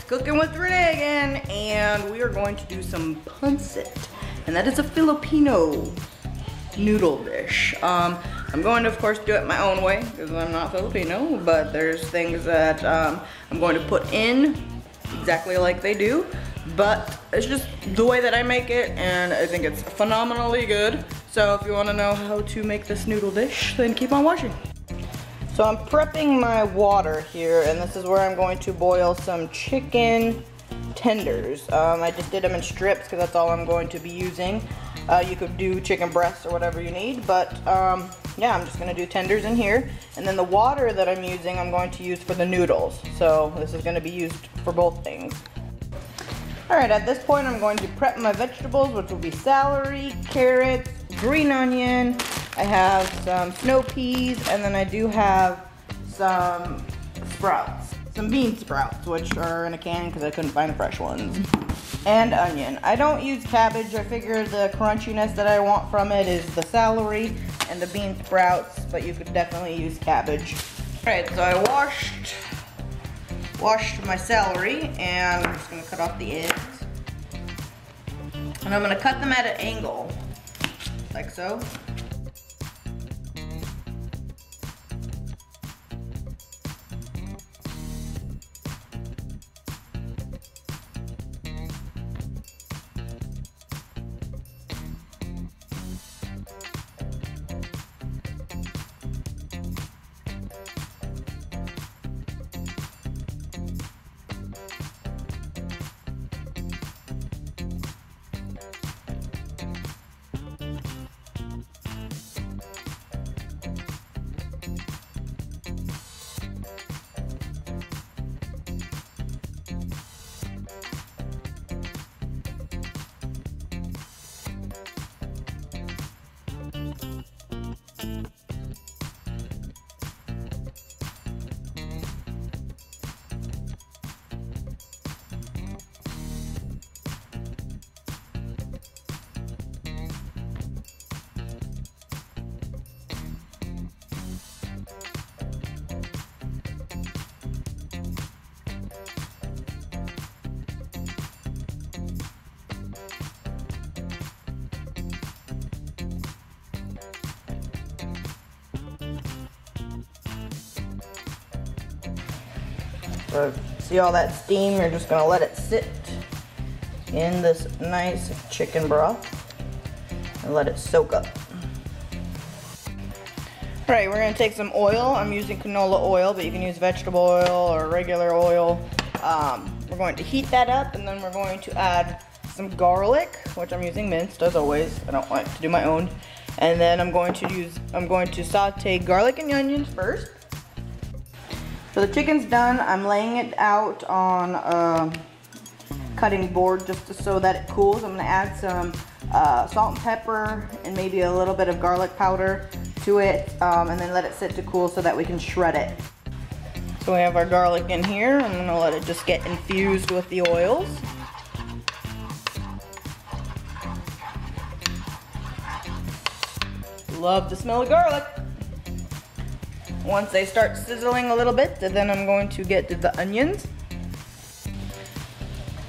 Cooking with Renee again, and we are going to do some pancit, and that is a Filipino noodle dish. I'm going to, of course, do it my own way because I'm not Filipino, but there's things that I'm going to put in exactly like they do, but it's just the way that I make it, and I think it's phenomenally good. So if you want to know how to make this noodle dish, then keep on watching. So I'm prepping my water here, and this is where I'm going to boil some chicken tenders. I just did them in strips because that's all I'm going to be using. You could do chicken breasts or whatever you need, but yeah, I'm just going to do tenders in here. And then the water that I'm using, I'm going to use for the noodles. So this is going to be used for both things. Alright, at this point I'm going to prep my vegetables, which will be celery, carrots, green onion. I have some snow peas, and then I do have some sprouts. Some bean sprouts, which are in a can because I couldn't find the fresh ones. And onion. I don't use cabbage. I figure the crunchiness that I want from it is the celery and the bean sprouts, but you could definitely use cabbage. Alright, so I washed my celery, and I'm just going to cut off the ends. And I'm going to cut them at an angle, like so. So see all that steam? You're just gonna let it sit in this nice chicken broth and let it soak up. Alright, we're gonna take some oil. I'm using canola oil, but you can use vegetable oil or regular oil. We're going to heat that up, and then we're going to add some garlic, which I'm using minced as always. I don't like to do my own. And then I'm going to saute garlic and onions first. So the chicken's done. I'm laying it out on a cutting board just so that it cools. I'm gonna add some salt and pepper and maybe a little bit of garlic powder to it, and then let it sit to cool so that we can shred it. So we have our garlic in here. I'm gonna let it just get infused with the oils. Love the smell of garlic. Once they start sizzling a little bit, then I'm going to get to the onions.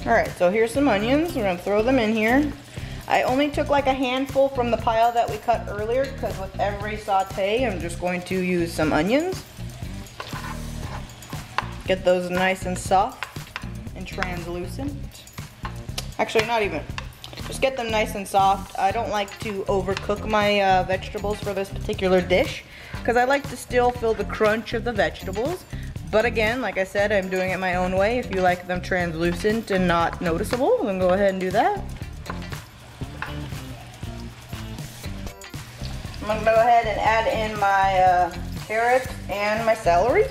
Alright, so here's some onions. We're going to throw them in here. I only took like a handful from the pile that we cut earlier because with every saute, I'm just going to use some onions. Get those nice and soft and translucent. Actually, not even. Just get them nice and soft. I don't like to overcook my vegetables for this particular dish, because I like to still feel the crunch of the vegetables. But again, like I said, I'm doing it my own way. If you like them translucent and not noticeable, then go ahead and do that. I'm going to go ahead and add in my carrots and my celery.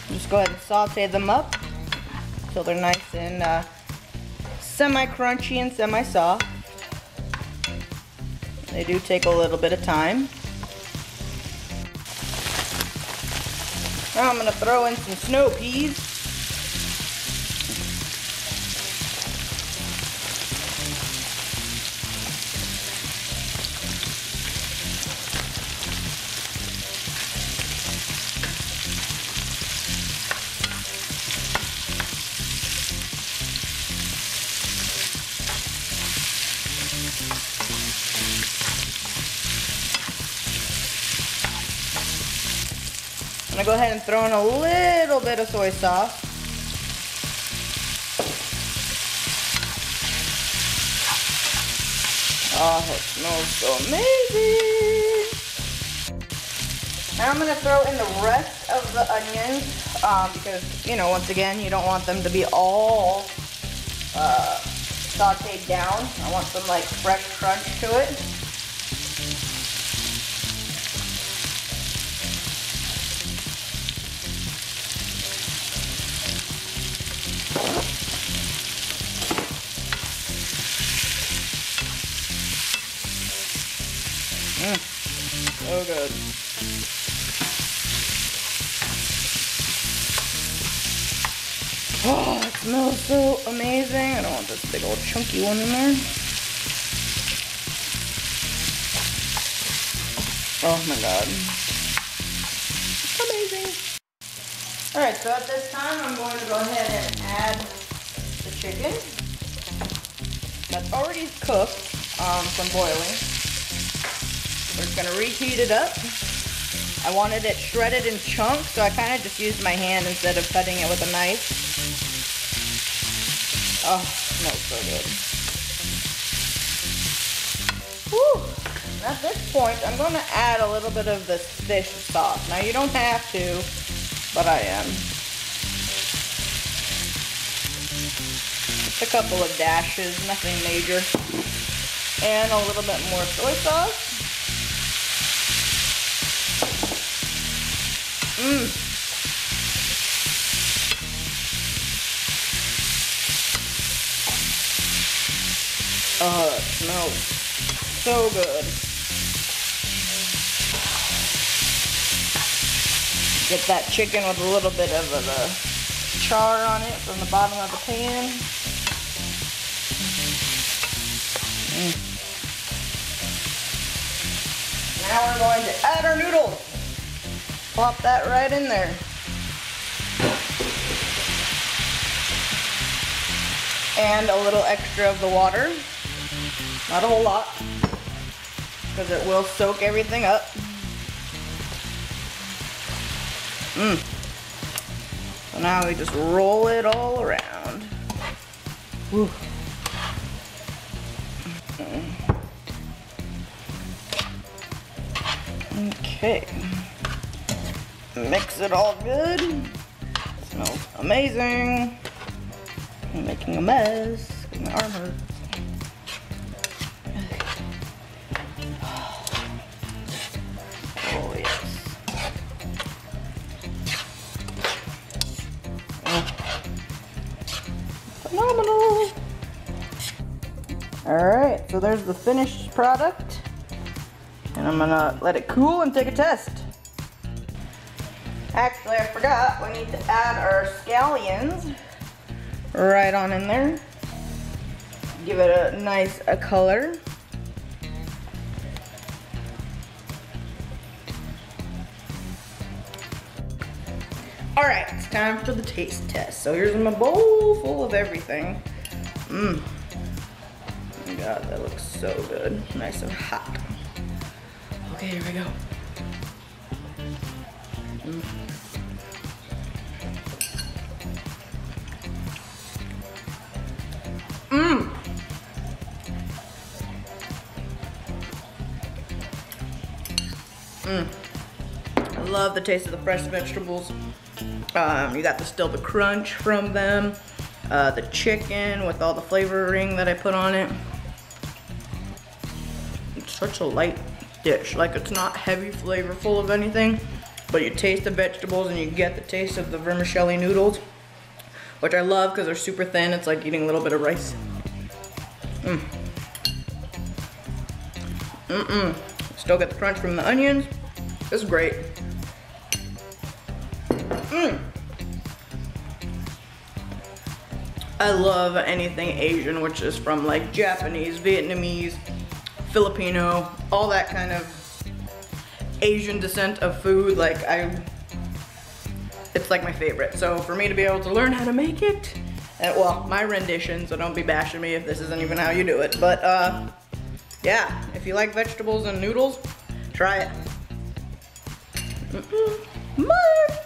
Just go ahead and saute them up until they're nice and semi-crunchy and semi-soft. They do take a little bit of time. Now I'm gonna throw in some snow peas. I'm gonna go ahead and throw in a little bit of soy sauce. Oh, it smells so amazing. Now I'm gonna throw in the rest of the onions because, you know, once again, you don't want them to be all sauteed down. I want some like fresh crunch to it. So good. Oh, it smells so amazing. I don't want this big old chunky one in there. Oh my god. Amazing. Alright, so at this time I'm going to go ahead and add the chicken. That's already cooked from boiling. We're just gonna reheat it up. I wanted it shredded in chunks, so I kind of just used my hand instead of cutting it with a knife. Oh, smells so good. Woo! At this point, I'm going to add a little bit of this fish sauce. Now, you don't have to, but I am. Just a couple of dashes, nothing major. And a little bit more soy sauce. Oh, it smells so good. Get that chicken with a little bit of the char on it from the bottom of the pan. Now we're going to add our noodles. Plop that right in there. And a little extra of the water. Not a whole lot, because it will soak everything up. So now we just roll it all around. Whew. Okay. Mix it all good. Smells amazing. I'm making a mess. My arm hurts. Oh yes. Oh. Phenomenal. Alright, so there's the finished product. And I'm gonna let it cool and take a test. Actually, I forgot, we need to add our scallions right on in there. Give it a nice color. Alright, it's time for the taste test. So here's my bowl full of everything. Oh my god, that looks so good. Nice and hot. Okay, here we go. I love the taste of the fresh vegetables. You got still the crunch from them. The chicken with all the flavoring that I put on it. It's such a light dish. Like, it's not heavy flavorful of anything, but you taste the vegetables and you get the taste of the vermicelli noodles, which I love because they're super thin. It's like eating a little bit of rice. Still get the crunch from the onions. This is great. I love anything Asian, which is from like Japanese, Vietnamese, Filipino, all that kind of Asian descent of food. Like it's like my favorite. So for me to be able to learn how to make it, and well, my rendition, so don't be bashing me if this isn't even how you do it. But yeah, if you like vegetables and noodles, try it. Bye.